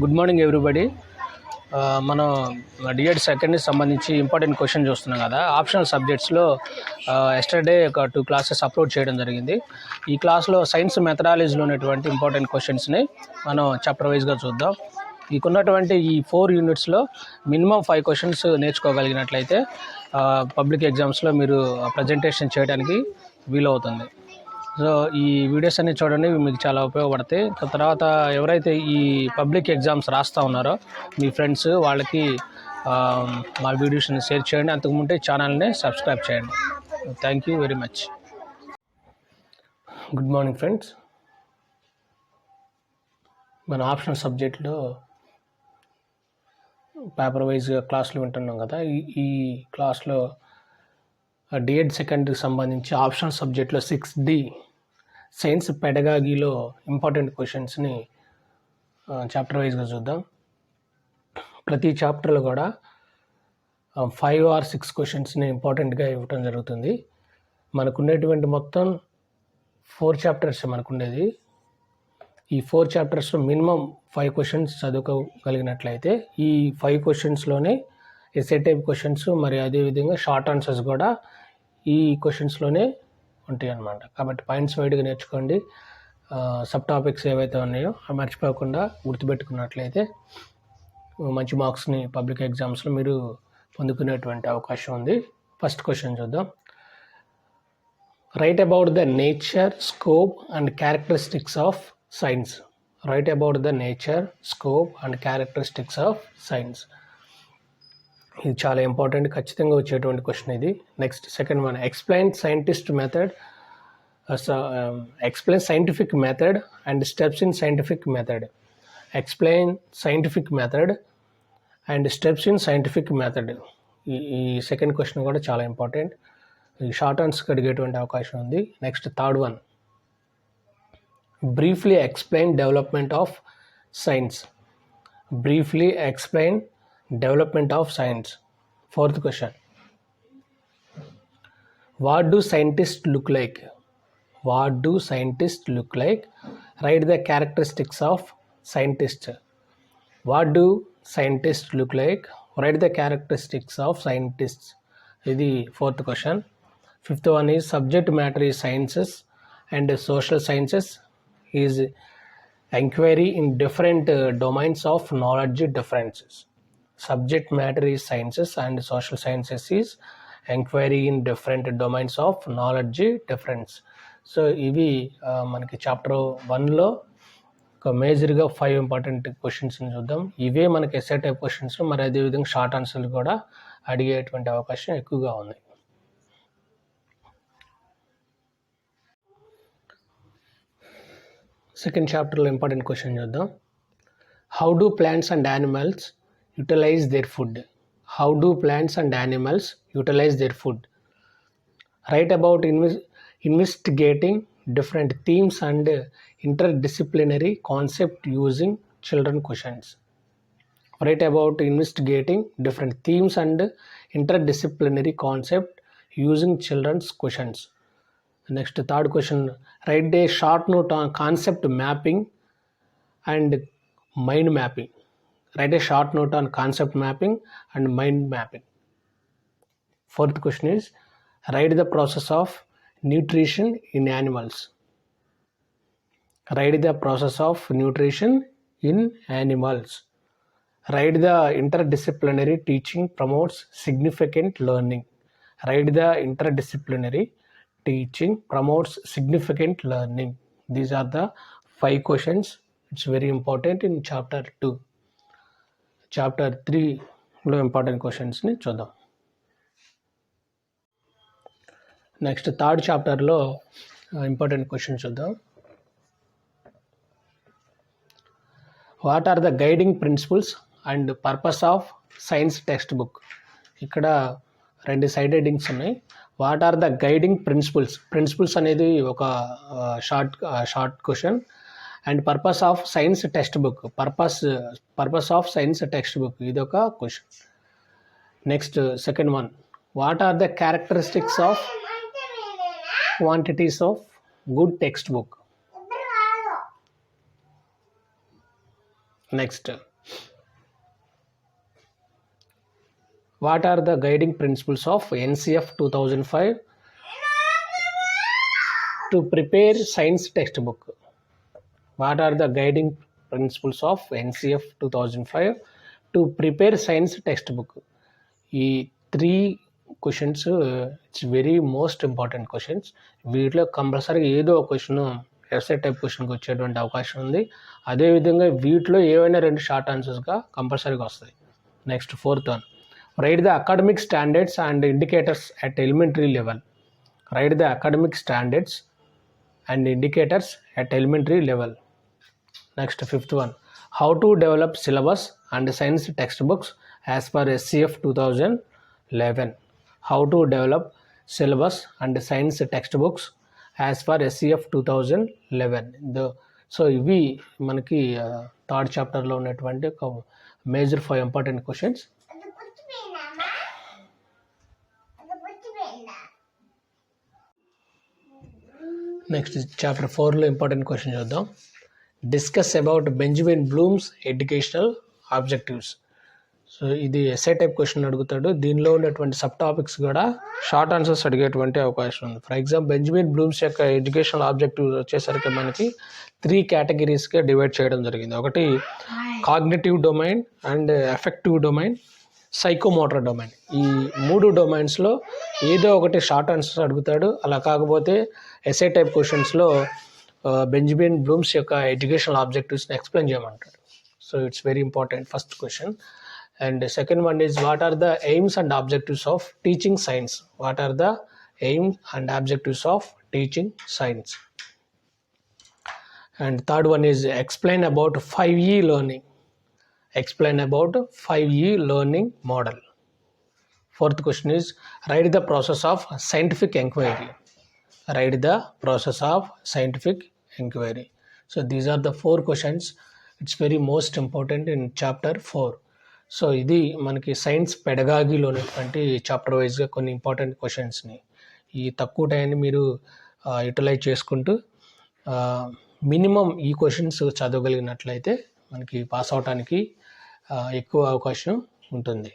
Good morning everybody. మనం D.Ed సెకండ్కి సంబంధించి ఇంపార్టెంట్ క్వశ్చన్ చూస్తున్నాం కదా. ఆప్షనల్ సబ్జెక్ట్స్లో ఎస్టర్డే ఒక 2 క్లాసెస్ అప్లోడ్ చేయడం జరిగింది. ఈ క్లాస్లో సైన్స్ మెథడాలజీలో ఉన్నటువంటి ఇంపార్టెంట్ క్వశ్చన్స్ని మనం చాప్టర్ వైజ్గా చూద్దాం. మీకున్నటువంటి ఈ 4 యూనిట్స్లో మినిమం 5 క్వశ్చన్స్ నేర్చుకోగలిగినట్లయితే పబ్లిక్ ఎగ్జామ్స్లో మీరు ప్రజెంటేషన్ చేయడానికి వీలవుతుంది. సో ఈ వీడియోస్ అన్ని చూడండి, మీకు చాలా ఉపయోగపడతాయి. తర్వాత ఎవరైతే ఈ పబ్లిక్ ఎగ్జామ్స్ రాస్తూ ఉన్నారో మీ ఫ్రెండ్స్ వాళ్ళకి మా వీడియోస్ని షేర్ చేయండి. అంతకుముందే ఛానల్ని సబ్స్క్రైబ్ చేయండి. Thank you very much. Good morning friends. మన ఆప్షనల్ సబ్జెక్ట్లో పేపర్ వైజ్ క్లాసులు వింటున్నాం కదా. ఈ క్లాస్లో డిఎడ్ సెకండ్కి సంబంధించి ఆప్షనల్ సబ్జెక్ట్లో 6D సైన్స్ పెడగాగిలో ఇంపార్టెంట్ క్వశ్చన్స్ని చాప్టర్ వైజ్గా చూద్దాం. ప్రతి చాప్టర్లో కూడా 5 or 6 క్వశ్చన్స్ని ఇంపార్టెంట్గా ఇవ్వటం జరుగుతుంది. మనకున్నటువంటి మొత్తం 4 చాప్టర్స్ మనకుండేది. ఈ 4 చాప్టర్స్లో మినిమం 5 క్వశ్చన్స్ చదువుకోగలిగినట్లయితే ఈ 5 క్వశ్చన్స్లోనే ఎస్ఏ టైప్ క్వశ్చన్స్ మరియు అదేవిధంగా షార్ట్ ఆన్సర్స్ కూడా ఈ క్వశ్చన్స్లోనే ఉంటాయి అన్నమాట. కాబట్టి పాయింట్స్ వైడ్గా నేర్చుకోండి. సబ్ టాపిక్స్ ఏవైతే ఉన్నాయో అవి మర్చిపోకుండా గుర్తుపెట్టుకున్నట్లయితే మంచి మార్క్స్ని పబ్లిక్ ఎగ్జామ్స్లో మీరు పొందుకునేటువంటి అవకాశం ఉంది. ఫస్ట్ క్వశ్చన్ చూద్దాం. Write about the nature, scope and characteristics of science. Write about the nature, scope and characteristics of science. ఇది చాలా ఇంపార్టెంట్, ఖచ్చితంగా వచ్చేటువంటి క్వశ్చన్ ఇది. Next second one, explain scientific method and steps in scientific method. Explain scientific method and steps in scientific method. ఈ second question కూడా చాలా important. ఈ short ఆన్సర్కి అడిగేటువంటి అవకాశం ఉంది. Next third one, briefly explain development of science. Briefly explain development of science. Fourth question, what do scientists look like? What do scientists look like? Write the characteristics of scientists. What do scientists look like? Write the characteristics of scientists. This is fourth question. Fifth one is subject matter is sciences and social sciences is inquiry in different domains of knowledge differences. Subject matter is sciences and social sciences is enquiry in different domains of knowledge difference. So ఇవి మనకి chapter 1లో ఒక మేజర్గా 5 important క్వశ్చన్స్ని చూద్దాం. ఇవే మనకి SA type questions, మరి అదేవిధంగా షార్ట్ ఆన్సర్లు కూడా అడిగేటువంటి అవకాశం ఎక్కువగా ఉంది. సెకండ్ చాప్టర్లో ఇంపార్టెంట్ క్వశ్చన్ చూద్దాం. How do plants and animals utilize their food. How do plants and animals utilize their food? Write about investigating different themes and interdisciplinary concept using children questions. Write about investigating different themes and interdisciplinary concept using children's questions. Next, third question, write a short note on concept mapping and mind mapping. Write a short note on concept mapping and mind mapping. Fourth question is, write the process of nutrition in animals. Write the process of nutrition in animals. Write the interdisciplinary teaching promotes significant learning. Write the interdisciplinary teaching promotes significant learning. These are the 5 questions. It's very important in chapter 2. Chapter 3లో important క్వశ్చన్స్ని చూద్దాం. Next third చాప్టర్లో important question చూద్దాం. What are the guiding principles and purpose of science text book. ఇక్కడ 2 side headings ఉన్నాయి. What are the guiding principles అనేది ఒక short question. And purpose of science text book, purpose of science text book ఇది ఒక question. Next second one, what are the characteristics of quantities of good text book. Next, what are the guiding principles of NCF 2005 to prepare science textbook? What are the guiding principles of NCF 2005 to prepare science textbook? ఈ 3 questions it's very most important questions. వీటిలో కంపల్సరీగా ఏదో ఒక question SA type క్వశ్చన్కి వచ్చేటువంటి అవకాశం ఉంది. అదేవిధంగా వీటిలో ఏవైనా 2 షార్ట్ ఆన్సర్స్గా కంపల్సరీగా వస్తాయి. Next, 4th one, write the academic standards and indicators at elementary level. Write the academic standards and indicators at elementary level. Next, 5th one, how to develop syllabus and science textbooks as per SCF 2011. How to develop syllabus and science textbooks as per SCF 2011. So ఇవి మనకి 3rd చాప్టర్లో ఉన్నటువంటి ఒక major 5 important questions. Next, chapter 4లో important question చూద్దాం. Discuss about Benjamin Bloom's educational objectives. So ఇది SA type question అడుగుతాడు. దీనిలో ఉన్నటువంటి సబ్ టాపిక్స్ కూడా షార్ట్ ఆన్సర్స్ అడిగేటువంటి అవకాశం ఉంది. ఫర్ ఎగ్జాంపుల్, బెంజమిన్ బ్లూమ్స్ యొక్క ఎడ్యుకేషనల్ ఆబ్జెక్టివ్స్ వచ్చేసరికి మనకి 3 కేటగిరీస్గా డివైడ్ చేయడం జరిగింది. ఒకటి cognitive domain and effective domain, psychomotor domain. ఈ 3 డొమైన్స్లో ఏదో ఒకటి షార్ట్ ఆన్సర్స్ అడుగుతాడు. అలా కాకపోతే ఎస్ఏ టైప్ క్వశ్చన్స్లో బెంజమిన్ బ్లూమ్స్ యొక్క ఎడ్యుకేషనల్ ఆబ్జెక్టివ్స్ని ఎక్స్ప్లెయిన్ చేయమంటాడు. So it's very important first question. And second one is, what are the aims and objectives of teaching science? What are the aims and objectives of teaching science? And third one is, explain about 5E learning. Explain about 5E learning model. Fourth question is, write the process of scientific inquiry. Write the process of scientific inquiry. So these are the 4 questions. It's very most important in chapter 4. So ఇది మనకి science పెడగాగిలో ఉన్నటువంటి chapter వైజ్గా కొన్ని important క్వశ్చన్స్ని ఈ తక్కువ టైంని మీరు యూటిలైజ్ చేసుకుంటూ మినిమం ఈ క్వశ్చన్స్ చదవగలిగినట్లయితే మనకి పాస్ అవడానికి ఎక్కువ అవకాశం ఉంటుంది.